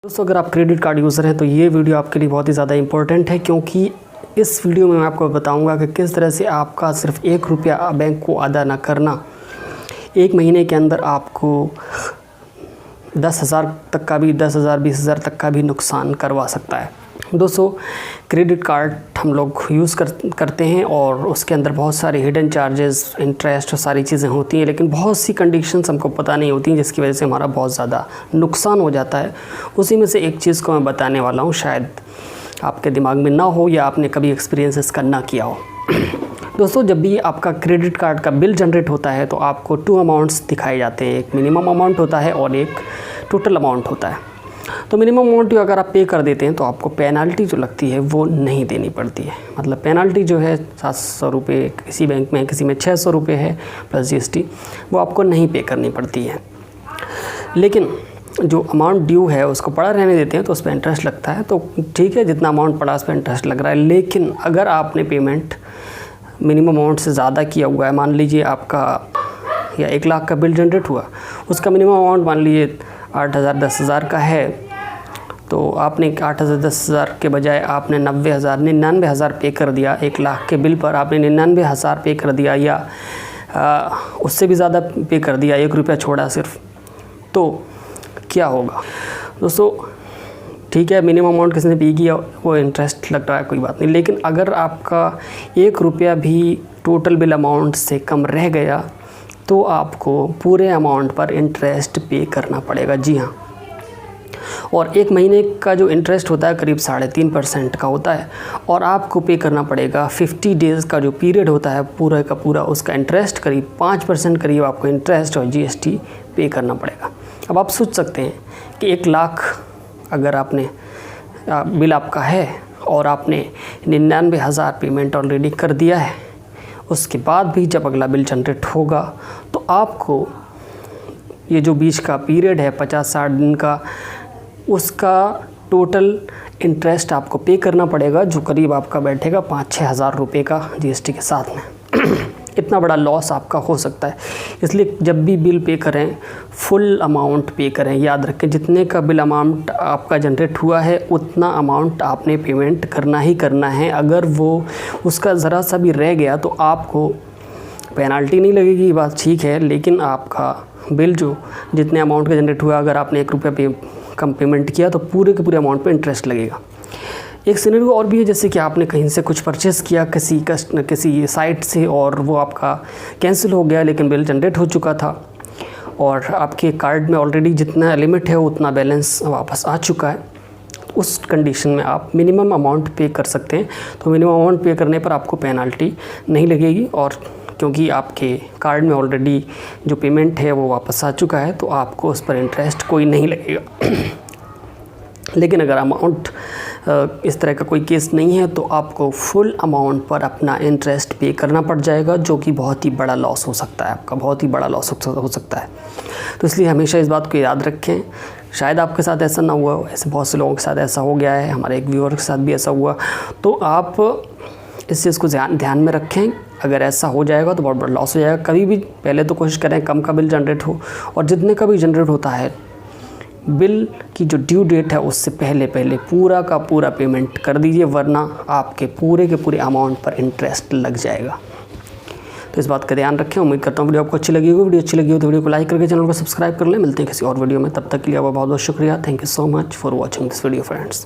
दोस्तों अगर आप क्रेडिट कार्ड यूज़र हैं तो ये वीडियो आपके लिए बहुत ही ज़्यादा इम्पोर्टेंट है, क्योंकि इस वीडियो में मैं आपको बताऊंगा कि किस तरह से आपका सिर्फ 1 रुपया बैंक को अदा ना करना 1 महीने के अंदर आपको 10,000 तक का भी 10,000 20,000 तक का भी नुकसान करवा सकता है। दोस्तों क्रेडिट कार्ड हम लोग यूज़ करते हैं और उसके अंदर बहुत सारे हिडन चार्जेस, इंटरेस्ट और सारी चीज़ें होती हैं, लेकिन बहुत सी कंडीशंस हमको पता नहीं होती हैं जिसकी वजह से हमारा बहुत ज़्यादा नुकसान हो जाता है। उसी में से एक चीज़ को मैं बताने वाला हूँ, शायद आपके दिमाग में ना हो या आपने कभी एक्सपीरियंस इसका ना किया हो। दोस्तों जब भी आपका क्रेडिट कार्ड का बिल जनरेट होता है तो आपको 2 अमाउंट्स दिखाए जाते हैं, एक मिनिमम अमाउंट होता है और एक टोटल अमाउंट होता है। तो मिनिमम अमाउंट अगर आप पे कर देते हैं तो आपको पेनल्टी जो लगती है वो नहीं देनी पड़ती है। मतलब पेनल्टी जो है 700 रुपये किसी बैंक में, किसी में 600 रुपये है प्लस GST, वो आपको नहीं पे करनी पड़ती है। लेकिन जो अमाउंट ड्यू है उसको पड़ा रहने देते हैं तो उस पर इंटरेस्ट लगता है, तो ठीक है, जितना अमाउंट पड़ा उस पर इंटरेस्ट लग रहा है। लेकिन अगर आपने पेमेंट मिनिमम अमाउंट से ज़्यादा किया हुआ है, मान लीजिए आपका या 1 लाख का बिल जनरेट हुआ, उसका मिनिमम अमाउंट मान लीजिए 8,000 10,000 का है, तो आपने 8,000 10,000 के बजाय आपने 99,000 पे कर दिया। 1 लाख के बिल पर आपने 99,000 पे कर दिया या उससे भी ज़्यादा पे कर दिया, 1 रुपया छोड़ा सिर्फ, तो क्या होगा दोस्तों? ठीक है, मिनिमम अमाउंट किसी ने पे किया, वो इंटरेस्ट लग रहा है, कोई बात नहीं। लेकिन अगर आपका 1 रुपया भी टोटल बिल अमाउंट से कम रह गया तो आपको पूरे अमाउंट पर इंटरेस्ट पे करना पड़ेगा। जी हाँ, और 1 महीने का जो इंटरेस्ट होता है करीब 3.5% का होता है, और आपको पे करना पड़ेगा 50 डेज़ का जो पीरियड होता है पूरा का पूरा, उसका इंटरेस्ट करीब 5% करीब आपको इंटरेस्ट और GST पे करना पड़ेगा। अब आप सोच सकते हैं कि 1 लाख अगर आपने बिल आपका है और आपने 99,000 पेमेंट ऑलरेडी कर दिया है, उसके बाद भी जब अगला बिल जनरेट होगा तो आपको ये जो बीच का पीरियड है 50-60 दिन का, उसका टोटल इंटरेस्ट आपको पे करना पड़ेगा, जो करीब आपका बैठेगा 5-6 हज़ार रुपये का GST के साथ में। इतना बड़ा लॉस आपका हो सकता है। इसलिए जब भी बिल पे करें फुल अमाउंट पे करें। याद रखें, जितने का बिल अमाउंट आपका जनरेट हुआ है उतना अमाउंट आपने पेमेंट करना ही करना है। अगर वो उसका ज़रा सा भी रह गया तो आपको पेनल्टी नहीं लगेगी, बात ठीक है, लेकिन आपका बिल जो जितने अमाउंट का जनरेट हुआ, अगर आपने 1 रुपया कम पेमेंट किया तो पूरे के पूरे अमाउंट पे इंटरेस्ट लगेगा। एक सिनेरियो और भी है, जैसे कि आपने कहीं से कुछ परचेज़ किया किसी साइट से और वो आपका कैंसिल हो गया, लेकिन बिल जनरेट हो चुका था और आपके कार्ड में ऑलरेडी जितना लिमिट है उतना बैलेंस वापस आ चुका है। उस कंडीशन में आप मिनिमम अमाउंट पे कर सकते हैं। तो मिनिमम अमाउंट पे करने पर आपको पेनल्टी नहीं लगेगी, और क्योंकि आपके कार्ड में ऑलरेडी जो पेमेंट है वो वापस आ चुका है तो आपको उस पर इंटरेस्ट कोई नहीं लगेगा। लेकिन अगर अमाउंट इस तरह का कोई केस नहीं है तो आपको फुल अमाउंट पर अपना इंटरेस्ट पे करना पड़ जाएगा, जो कि बहुत ही बड़ा लॉस हो सकता है, आपका बहुत ही बड़ा लॉस हो सकता है। तो इसलिए हमेशा इस बात को याद रखें। शायद आपके साथ ऐसा ना हुआ हो, ऐसे बहुत से लोगों के साथ ऐसा हो गया है, हमारे एक व्यूअर के साथ भी ऐसा हुआ, तो आप इस चीज़ को ध्यान में रखें। अगर ऐसा हो जाएगा तो बहुत बड़ा लॉस हो जाएगा। कभी भी पहले तो कोशिश करें कम का बिल जनरेट हो, और जितने का भी जनरेट होता है बिल की जो ड्यू डेट है उससे पहले पूरा का पूरा पेमेंट कर दीजिए, वरना आपके पूरे के पूरे अमाउंट पर इंटरेस्ट लग जाएगा। तो इस बात का ध्यान रखें। उम्मीद करता हूँ वीडियो आपको अच्छी लगी होगी। वीडियो अच्छी लगी हो तो वीडियो को लाइक करके चैनल को सब्सक्राइब कर लें। मिलते हैं किसी और वीडियो में, तब तक के लिए आपका बहुत बहुत शुक्रिया। Thank you so much for watching this video friends.